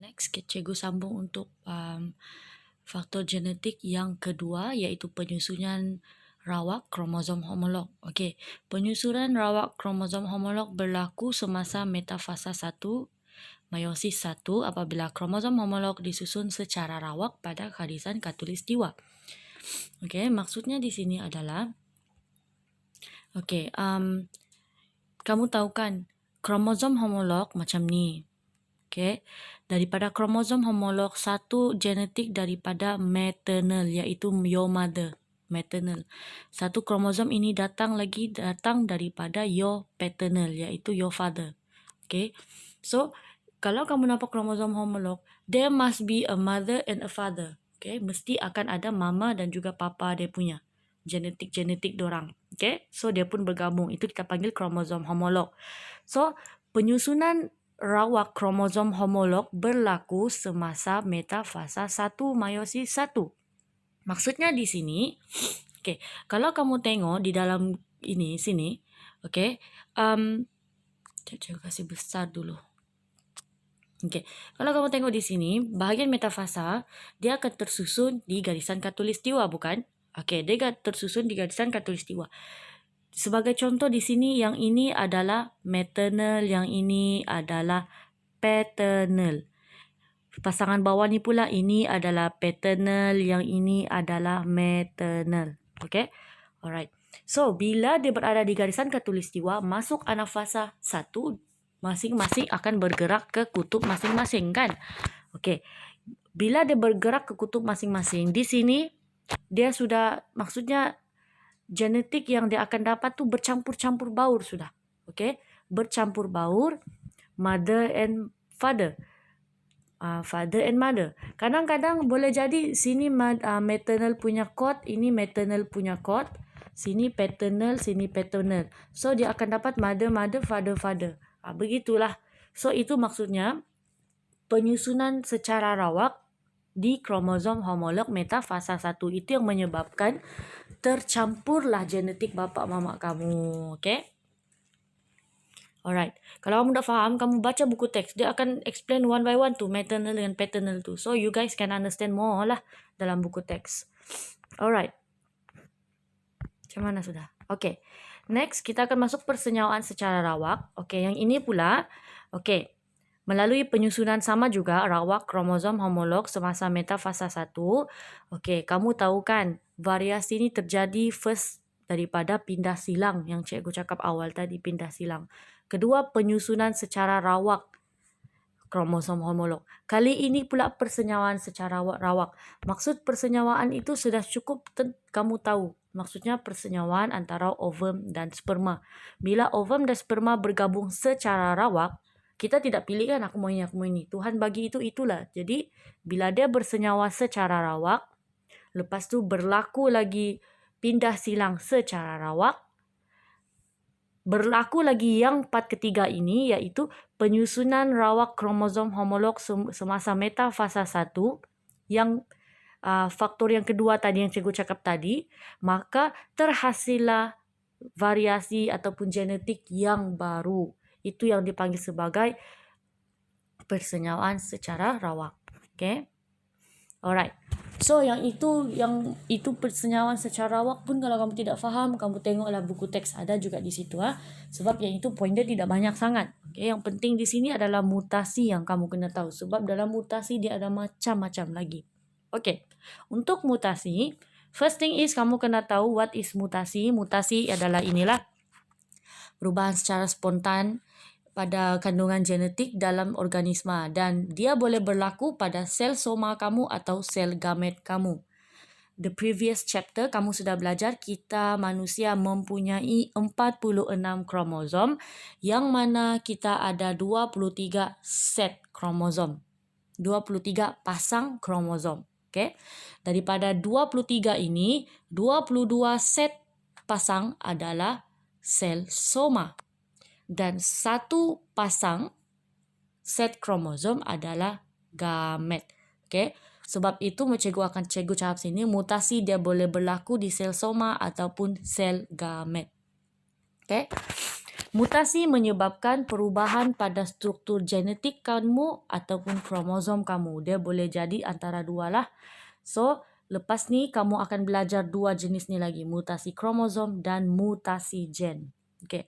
Next, cikgu sambung untuk faktor genetik yang kedua, iaitu penyusunan rawak kromosom homolog. Okey, penyusunan rawak kromosom homolog berlaku semasa metafasa 1, meiosis 1 apabila kromosom homolog disusun secara rawak pada garisan khatulistiwa. Okey, maksudnya di sini adalah kamu tahu kan kromosom homolog macam ni. Okey, daripada kromosom homolog, satu genetik daripada maternal, iaitu your mother, maternal. Satu kromosom ini datang daripada your paternal, iaitu your father. Okey, so kalau kamu nampak kromosom homolog, there must be a mother and a father. Okey, mesti akan ada mama dan juga papa dia punya genetik dorang. Okey, so dia pun bergabung. Itu kita panggil kromosom homolog. So penyusunan rawak kromosom homolog berlaku semasa metafasa 1, meiosis 1. Maksudnya di sini, okey, kalau kamu tengok di dalam sini, okey, saya kasih besar dulu. Okey, kalau kamu tengok di sini, bahagian metafasa dia akan tersusun di garisan khatulistiwa, bukan? Okey, dia tersusun di garisan khatulistiwa. Sebagai contoh di sini, yang ini adalah maternal, yang ini adalah paternal. Pasangan bawah ni pula, ini adalah paternal, yang ini adalah maternal. Okay? Alright. So, bila dia berada di garisan khatulistiwa, masuk anafasa 1, masing-masing akan bergerak ke kutub masing-masing, kan? Okay. Bila dia bergerak ke kutub masing-masing, di sini dia sudah, maksudnya genetik yang dia akan dapat tu bercampur-campur baur sudah. Okey, bercampur baur, mother and father. Father and mother. Kadang-kadang boleh jadi sini maternal punya kod, ini maternal punya kod, sini paternal, sini paternal. So dia akan dapat mother, father. Begitulah. So itu maksudnya penyusunan secara rawak di kromosom homolog metafasa 1, itu yang menyebabkan tercampurlah genetik bapa mama kamu. Okay? Alright. Kalau kamu dah faham, kamu baca buku teks. Dia akan explain one by one tu maternal and paternal tu. So you guys can understand more lah dalam buku teks. Alright. Macam mana sudah? Okay. Next, kita akan masuk persenyawaan secara rawak. Okay, yang ini pula. Okay. Melalui penyusunan sama juga rawak kromosom homolog semasa metafasa 1. Okey, kamu tahu kan variasi ini terjadi first daripada pindah silang yang cikgu cakap awal tadi, pindah silang. Kedua, penyusunan secara rawak kromosom homolog. Kali ini pula persenyawaan secara rawak. Maksud persenyawaan itu sudah cukup kamu tahu. Maksudnya persenyawaan antara ovum dan sperma. Bila ovum dan sperma bergabung secara rawak, kita tidak pilih kan aku mau ini. Tuhan bagi itulah. Jadi bila dia bersenyawa secara rawak, lepas tu berlaku lagi pindah silang secara rawak, berlaku lagi yang part ketiga ini, iaitu penyusunan rawak kromosom homolog semasa metafasa 1, yang faktor yang kedua tadi yang cikgu cakap tadi, maka terhasillah variasi ataupun genetik yang baru. Itu yang dipanggil sebagai persenyawaan secara rawak. Okay? Alright. So, yang itu persenyawaan secara rawak pun kalau kamu tidak faham, kamu tengoklah buku teks, ada juga di situ. Sebab yang itu poin dia tidak banyak sangat. Okay? Yang penting di sini adalah mutasi yang kamu kena tahu. Sebab dalam mutasi dia ada macam-macam lagi. Okay. Untuk mutasi, first thing is kamu kena tahu what is mutasi. Mutasi adalah inilah. Perubahan secara spontan pada kandungan genetik dalam organisma, dan dia boleh berlaku pada sel soma kamu atau sel gamet kamu. The previous chapter kamu sudah belajar kita manusia mempunyai 46 kromosom, yang mana kita ada 23 set kromosom. 23 pasang kromosom. Okay? Daripada 23 ini, 22 set pasang adalah sel soma. Dan satu pasang set kromosom adalah gamet. Okay? Sebab itu cikgu cakap sini, mutasi dia boleh berlaku di sel soma ataupun sel gamet. Okay? Mutasi menyebabkan perubahan pada struktur genetik kamu ataupun kromosom kamu. Dia boleh jadi antara dua lah. So, lepas ni kamu akan belajar dua jenis ni lagi. Mutasi kromosom dan mutasi gen. Okay.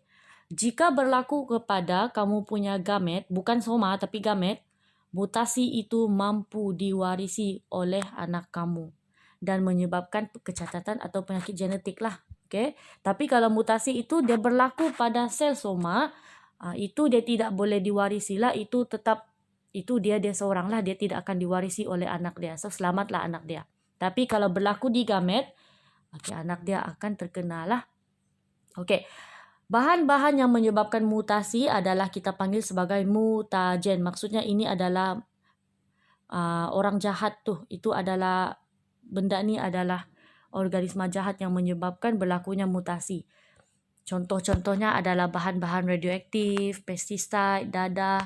Jika berlaku kepada kamu punya gamet, bukan soma tapi gamet, mutasi itu mampu diwarisi oleh anak kamu dan menyebabkan kecacatan atau penyakit genetik lah. Okay. Tapi kalau mutasi itu dia berlaku pada sel soma, itu dia tidak boleh diwarisi lah. Itu tetap, itu dia seorang lah. Dia tidak akan diwarisi oleh anak dia. So, selamatlah anak dia. Tapi kalau berlaku di gamet, okay, anak dia akan terkena lah. Okay. Bahan-bahan yang menyebabkan mutasi adalah kita panggil sebagai mutagen. Maksudnya ini adalah orang jahat tu. Itu adalah, benda ni adalah organisma jahat yang menyebabkan berlakunya mutasi. Contoh-contohnya adalah bahan-bahan radioaktif, pestisida, dadah,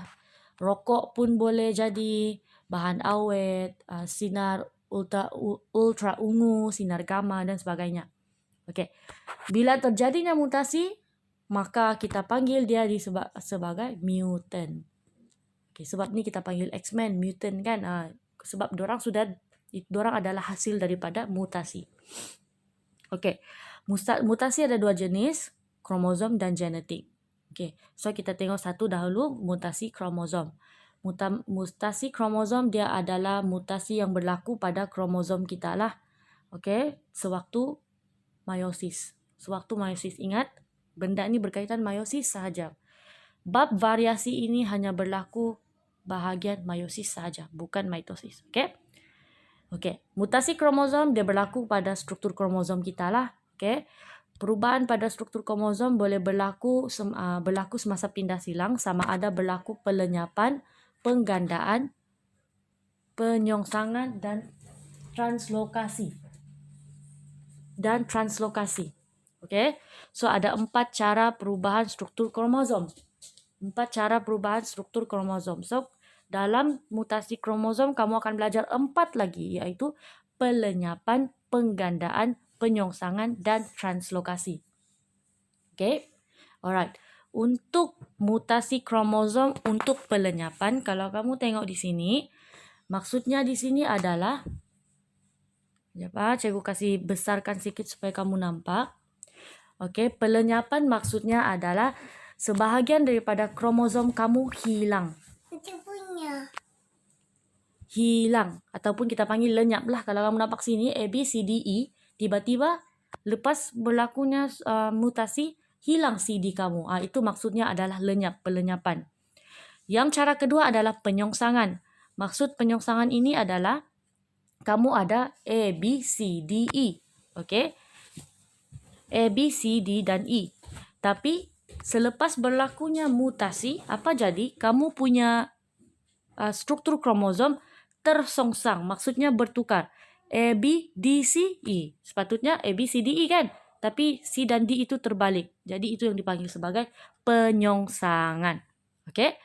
rokok pun boleh jadi, bahan awet, sinar ultra ungu, sinar gamma dan sebagainya. Okey. Bila terjadinya mutasi, maka kita panggil dia sebagai mutant. Okay, sebab ni kita panggil X-Men, mutant kan. Sebab dorang adalah hasil daripada mutasi. Okay. Mutasi ada dua jenis, kromosom dan genetik. Okay. So kita tengok satu dahulu, mutasi kromosom. Mutasi kromosom dia adalah mutasi yang berlaku pada kromosom kita lah. Okay. Sewaktu meiosis. Ingat, benda ni berkaitan meiosis sahaja. Bab variasi ini hanya berlaku bahagian meiosis sahaja, bukan mitosis. Okay? Okay. Mutasi kromosom dia berlaku pada struktur kromosom kita lah. Okay? Perubahan pada struktur kromosom boleh berlaku semasa pindah silang, sama ada berlaku pelenyapan, penggandaan, penyongsangan dan translokasi. Okay? So ada 4 cara perubahan struktur kromosom. So dalam mutasi kromosom kamu akan belajar 4 lagi, iaitu pelenyapan, penggandaan, penyongsangan dan translokasi. Okay? Alright. Untuk mutasi kromosom untuk pelenyapan, kalau kamu tengok di sini, maksudnya di sini adalah, cikgu kasih besarkan sikit supaya kamu nampak. Okey, pelenyapan maksudnya adalah sebahagian daripada kromosom kamu hilang. Hilang ataupun kita panggil lenyap lah. Kalau kamu nampak sini A, B, C, D, E, tiba-tiba lepas berlakunya mutasi, hilang CD kamu. Itu maksudnya adalah lenyap, pelenyapan. Yang cara kedua adalah penyongsangan. Maksud penyongsangan ini adalah kamu ada A, B, C, D, E. Okey? A, B, C, D dan E. Tapi selepas berlakunya mutasi, apa jadi? Kamu punya struktur kromosom tersongsang. Maksudnya bertukar. A, B, D, C, E. Sepatutnya A, B, C, D, E kan? Tapi C dan D itu terbalik. Jadi itu yang dipanggil sebagai penyongsangan. Okey?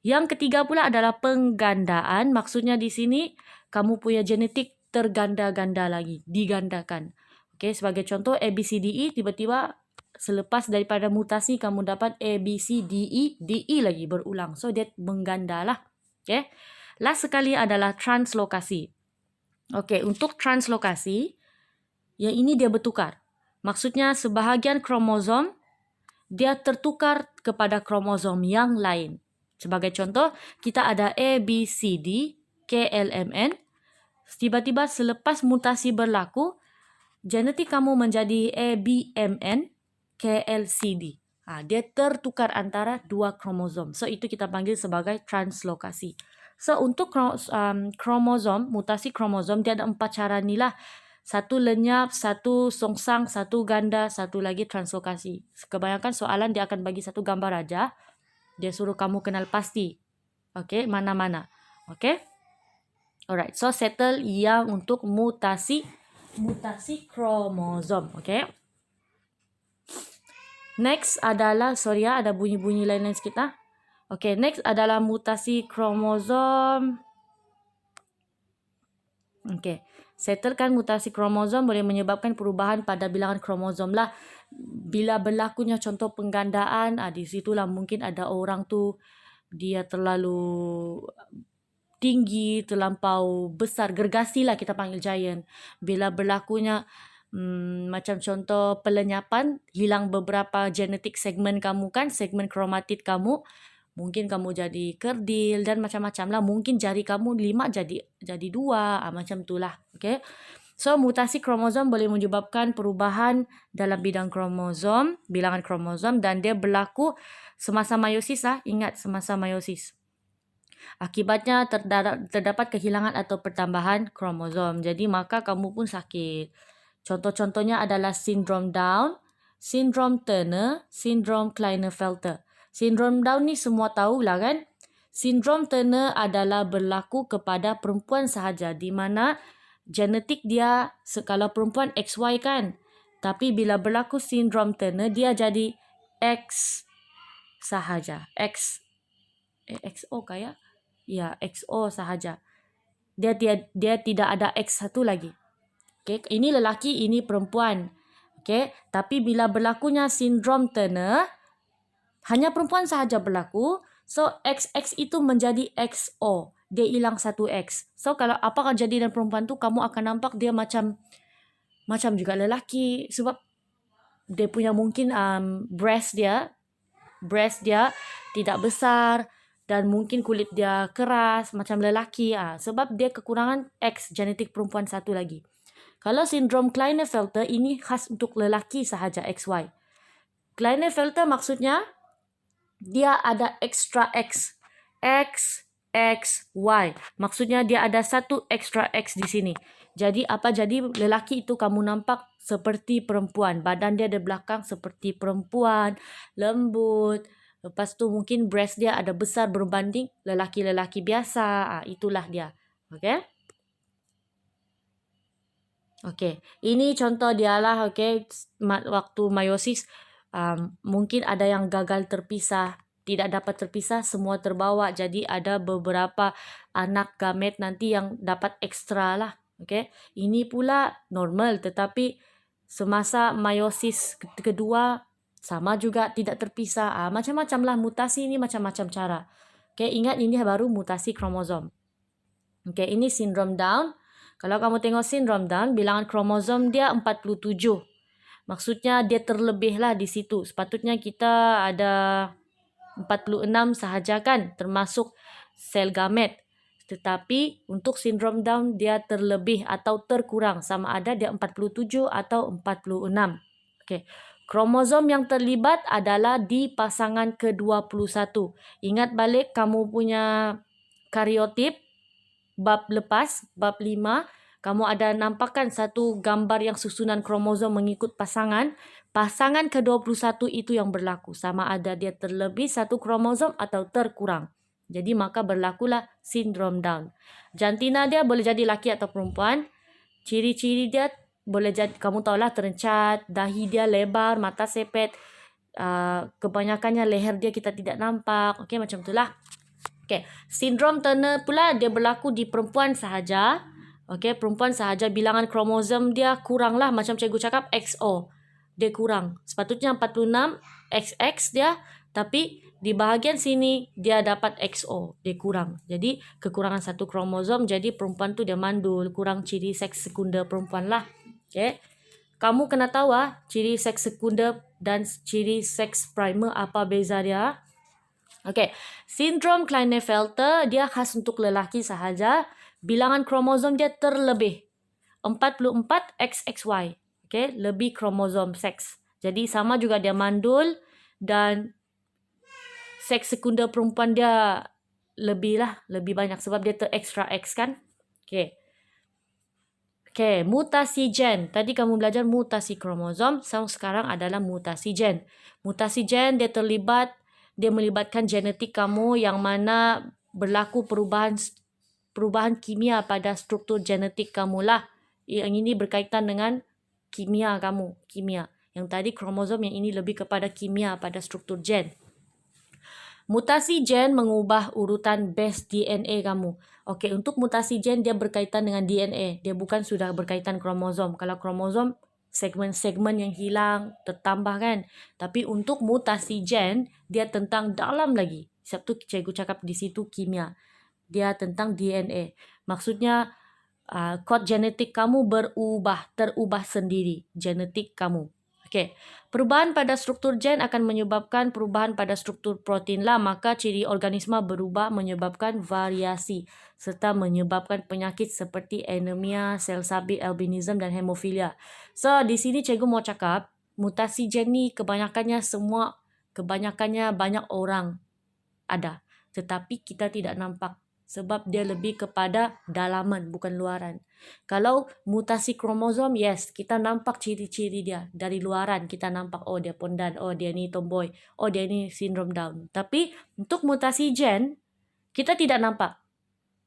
Yang ketiga pula adalah penggandaan. Maksudnya di sini kamu punya genetik terganda-ganda lagi, digandakan. Okey, sebagai contoh A, B, C, D, E, tiba-tiba selepas daripada mutasi kamu dapat A, B, C, D, E, D, E lagi berulang. So dia menggandalah. Okey. Last sekali adalah translokasi. Okey, untuk translokasi, yang ini dia bertukar. Maksudnya sebahagian kromosom dia tertukar kepada kromosom yang lain. Sebagai contoh, kita ada A, B, C, D, K, L, M, N. Tiba-tiba selepas mutasi berlaku, genetik kamu menjadi A, B, M, N, K, L, C, D. Dia tertukar antara dua kromosom. So, itu kita panggil sebagai translokasi. So, untuk kromosom, mutasi kromosom, dia ada 4 cara ni lah. Satu lenyap, satu songsang, satu ganda, satu lagi translokasi. Kebanyakan soalan dia akan bagi satu gambar aja. Dia suruh kamu kenal pasti. Okey, mana-mana. Okey? Alright, so settle yang untuk mutasi kromosom. Okey? Next adalah, ada bunyi-bunyi lain-lain sikit lah. Okey, next adalah mutasi kromosom. Okey. Settlekan mutasi kromosom boleh menyebabkan perubahan pada bilangan kromosom lah. bila berlakunya contoh penggandaan, di situlah mungkin ada orang tu dia terlalu tinggi, terlampau besar, gergasi lah kita panggil giant. Bila berlakunya macam contoh pelenyapan, hilang beberapa genetik segmen kamu kan, segmen kromatid kamu, mungkin kamu jadi kerdil dan macam-macam lah. Mungkin jari kamu 5 jadi 2, macam itulah. Okay. So, mutasi kromosom boleh menyebabkan perubahan dalam bidang kromosom, bilangan kromosom, dan dia berlaku semasa meiosis lah. Ingat, semasa meiosis. Akibatnya terdapat kehilangan atau pertambahan kromosom. Jadi, maka kamu pun sakit. Contoh-contohnya adalah sindrom Down, sindrom Turner, sindrom Klinefelter. Sindrom Down ni semua tahulah kan? Sindrom Turner adalah berlaku kepada perempuan sahaja, di mana genetik dia kalau perempuan XY kan. Tapi bila berlaku sindrom Turner, dia jadi X sahaja. XO kaya? Ya, XO sahaja. Dia tidak ada X satu lagi. Okay, ini lelaki, ini perempuan. Okay, tapi bila berlakunya sindrom Turner, hanya perempuan sahaja berlaku. So, XX itu menjadi XO. Dia hilang satu X. So, kalau apa yang jadi dengan perempuan tu, kamu akan nampak dia macam juga lelaki. Sebab dia punya mungkin breast dia tidak besar. Dan mungkin kulit dia keras, macam lelaki. Sebab dia kekurangan X, genetik perempuan satu lagi. Kalau sindrom Klinefelter, ini khas untuk lelaki sahaja, XY. Klinefelter maksudnya, dia ada extra X. X, Y. Maksudnya dia ada satu extra X di sini. Jadi lelaki itu kamu nampak seperti perempuan. Badan dia di belakang seperti perempuan. Lembut. Lepas tu mungkin breast dia ada besar berbanding lelaki-lelaki biasa. Itulah dia. Okay. Okay. Ini contoh dia lah. Okay. Waktu meiosis. Mungkin ada yang gagal terpisah, tidak dapat terpisah, semua terbawa. Jadi ada beberapa anak gamet nanti yang dapat ekstra lah. Okay. Ini pula normal, tetapi semasa meiosis kedua sama juga tidak terpisah. Macam-macam lah, mutasi ini macam-macam cara. Okay. Ingat ini baru mutasi kromosom. Okay. Ini sindrom Down. Kalau kamu tengok sindrom Down, bilangan kromosom dia 47. Maksudnya dia terlebihlah di situ. Sepatutnya kita ada 46 sahaja kan, termasuk sel gamet. Tetapi untuk sindrom Down dia terlebih atau terkurang. Sama ada dia 47 atau 46. Okay. Kromosom yang terlibat adalah di pasangan ke-21. Ingat balik kamu punya kariotip bab lepas, bab 5. Kamu ada nampakkan satu gambar yang susunan kromosom mengikut pasangan. Pasangan ke-21 itu yang berlaku. Sama ada dia terlebih satu kromosom atau terkurang. Jadi maka berlakulah sindrom Down. Jantina dia boleh jadi laki atau perempuan. Ciri-ciri dia boleh jadi, kamu tahulah, terencat, dahi dia lebar, mata sepet. Kebanyakannya leher dia kita tidak nampak. Okey, macam itulah. Okey, sindrom Turner pula dia berlaku di perempuan sahaja. Okey, perempuan sahaja, bilangan kromosom dia kurang lah. Macam cikgu cakap, XO. Dia kurang. Sepatutnya 46, XX dia. Tapi di bahagian sini, dia dapat XO. Dia kurang. Jadi, kekurangan satu kromosom. Jadi, perempuan tu dia mandul. Kurang ciri seks sekunder perempuan lah. Okey. Kamu kena tahu ciri seks sekunder dan ciri seks primer apa beza dia. Okey. Sindrom Klinefelter, dia khas untuk lelaki sahaja. Bilangan kromosom dia terlebih. 44 XXY. Okay, lebih kromosom seks. Jadi sama juga dia mandul dan seks sekunder perempuan dia lebih banyak sebab dia ter-extra X kan. Okay. Okay, mutasi gen. Tadi kamu belajar mutasi kromosom. So, sekarang adalah mutasi gen. Mutasi gen dia melibatkan genetik kamu yang mana berlaku perubahan kimia pada struktur genetik kamu lah. Yang ini berkaitan dengan kimia kamu. Kimia. Yang tadi kromosom, yang ini lebih kepada kimia pada struktur gen. Mutasi gen mengubah urutan base DNA kamu. Okey, untuk mutasi gen dia berkaitan dengan DNA. Dia bukan sudah berkaitan kromosom. Kalau kromosom segmen-segmen yang hilang tertambah kan. Tapi untuk mutasi gen, dia tentang dalam lagi. Sebab tu cikgu cakap di situ kimia. Dia tentang DNA. Maksudnya kod genetik kamu terubah sendiri. Genetik kamu. Okey. Perubahan pada struktur gen akan menyebabkan perubahan pada struktur protein lah. Maka ciri organisme berubah menyebabkan variasi serta menyebabkan penyakit seperti anemia, sel sabit, albinism dan hemofilia. So, di sini cikgu mau cakap, mutasi gen ni kebanyakannya banyak orang ada. Tetapi kita tidak nampak. Sebab dia lebih kepada dalaman, bukan luaran. Kalau mutasi kromosom, yes, kita nampak ciri-ciri dia. Dari luaran, kita nampak, oh dia pondan, oh dia ni tomboy, oh dia ni sindrom Down. Tapi untuk mutasi gen, kita tidak nampak.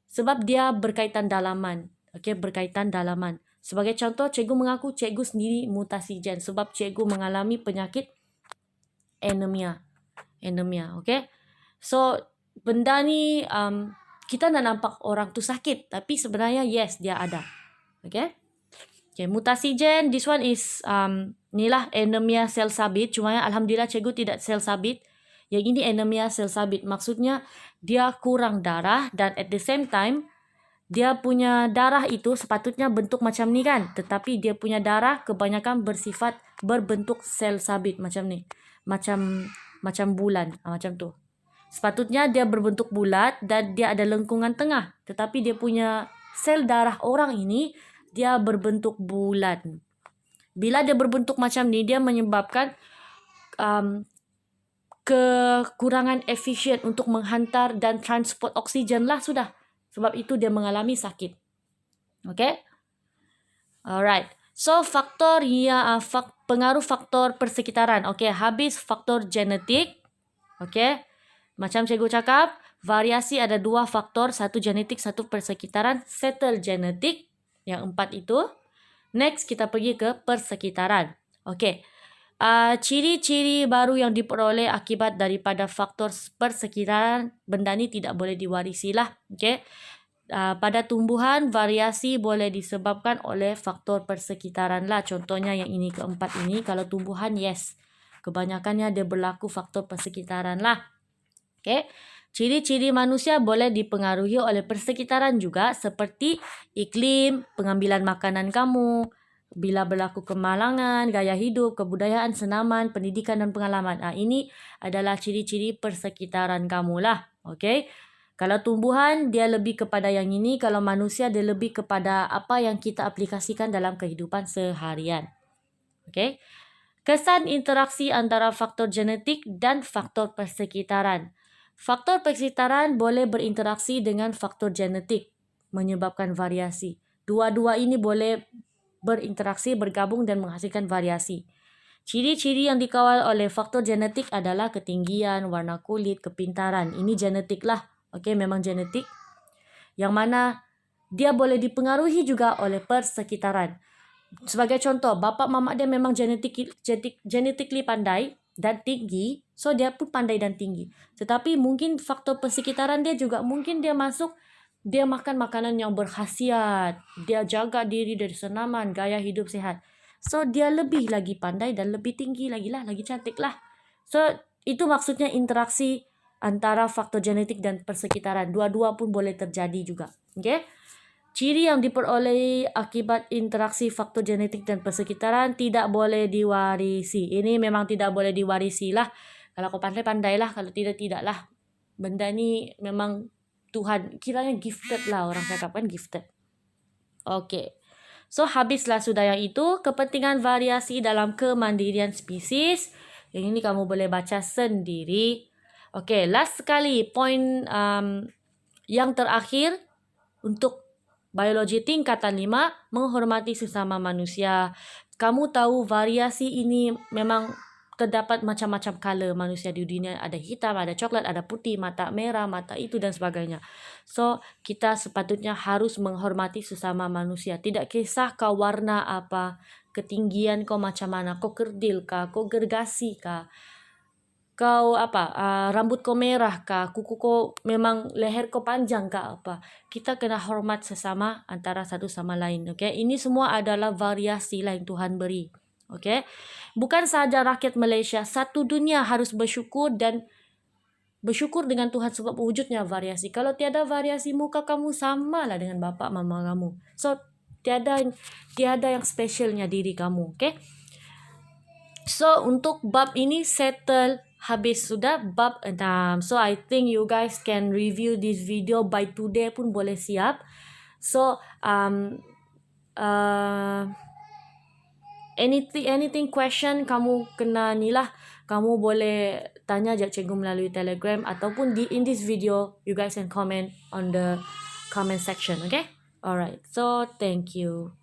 Sebab dia berkaitan dalaman. Okey, berkaitan dalaman. Sebagai contoh, cikgu mengaku cikgu sendiri mutasi gen. Sebab cikgu mengalami penyakit anemia. Okey. So, benda ni kita nak nampak orang tu sakit, tapi sebenarnya yes, dia ada. Okay. Okay, mutasi gen, this one is ni lah anemia sel sabit. Cuma alhamdulillah cikgu tidak sel sabit. Yang ini anemia sel sabit. Maksudnya dia kurang darah dan at the same time dia punya darah itu sepatutnya bentuk macam ni kan. Tetapi dia punya darah kebanyakan bersifat berbentuk sel sabit macam ni. Macam bulan, macam tu. Sepatutnya dia berbentuk bulat dan dia ada lengkungan tengah. Tetapi dia punya sel darah orang ini, dia berbentuk bulat. Bila dia berbentuk macam ni, dia menyebabkan kekurangan efisien untuk menghantar dan transport oksigen lah sudah. Sebab itu dia mengalami sakit. Okay? Alright. So, pengaruh faktor persekitaran. Okay, habis faktor genetik. Okay. Macam cikgu cakap, variasi ada 2 faktor. Satu genetik, satu persekitaran. Settle genetik. Yang 4 itu. Next, kita pergi ke persekitaran. Okey. Ciri-ciri baru yang diperoleh akibat daripada faktor persekitaran, benda ni tidak boleh diwarisi lah. Okey. Pada tumbuhan, variasi boleh disebabkan oleh faktor persekitaran lah. Contohnya yang ini keempat ini. Kalau tumbuhan, yes. Kebanyakannya dia berlaku faktor persekitaran lah. Okay. Ciri-ciri manusia boleh dipengaruhi oleh persekitaran juga seperti iklim, pengambilan makanan kamu, bila berlaku kemalangan, gaya hidup, kebudayaan, senaman, pendidikan dan pengalaman. Ini adalah ciri-ciri persekitaran kamu lah. Okay. Kalau tumbuhan, dia lebih kepada yang ini. Kalau manusia, dia lebih kepada apa yang kita aplikasikan dalam kehidupan seharian. Okay. Kesan interaksi antara faktor genetik dan faktor persekitaran. Faktor persekitaran boleh berinteraksi dengan faktor genetik, menyebabkan variasi. Dua-dua ini boleh berinteraksi, bergabung dan menghasilkan variasi. Ciri-ciri yang dikawal oleh faktor genetik adalah ketinggian, warna kulit, kepintaran. Ini genetik lah. Okey, memang genetik. Yang mana dia boleh dipengaruhi juga oleh persekitaran. Sebagai contoh, bapa mama dia memang genetically pandai dan tinggi, so dia pun pandai dan tinggi. Tetapi mungkin faktor persekitaran dia juga, mungkin dia makan makanan yang berkhasiat, dia jaga diri dari senaman, gaya hidup sihat. So dia lebih lagi pandai dan lebih tinggi lagi lah, lagi cantik lah. So itu maksudnya interaksi antara faktor genetik dan persekitaran. Dua-dua pun boleh terjadi juga. Okay? Ciri yang diperoleh akibat interaksi faktor genetik dan persekitaran tidak boleh diwarisi. Ini memang tidak boleh diwarisi lah. Kalau kau pandai-pandai lah. Kalau tidak lah. Benda ni memang Tuhan. Kiranya gifted lah, orang cakap kan, gifted. Okay. So, habislah sudah yang itu. Kepentingan variasi dalam kemandirian spesies. Yang ini kamu boleh baca sendiri. Okay, last sekali. Point yang terakhir untuk biologi tingkatan 5, menghormati sesama manusia. Kamu tahu variasi ini memang terdapat macam-macam color manusia di dunia. Ada hitam, ada coklat, ada putih, mata merah, mata itu dan sebagainya. So, kita sepatutnya harus menghormati sesama manusia. Tidak kisah kau warna apa, ketinggian kau macam mana, kau kerdil kah, kau gergasi kah, kau rambut kau merah kah, kuku kau memang leher kau panjang kah apa. Kita kena hormat sesama antara satu sama lain. Okay? Ini semua adalah variasi lah yang Tuhan beri. Okay? Bukan sahaja rakyat Malaysia, satu dunia harus bersyukur dan bersyukur dengan Tuhan sebab wujudnya variasi. Kalau tiada variasi, muka kamu sama lah dengan bapa mama kamu. So tiada yang specialnya diri kamu. Okay? So untuk bab ini settle, habis sudah bab 6. So I think you guys can review this video by today pun boleh siap. So anything question kamu kena ni lah, kamu boleh tanya je cikgu melalui Telegram ataupun in this video you guys can comment on the comment section. Okay? Alright. So thank you.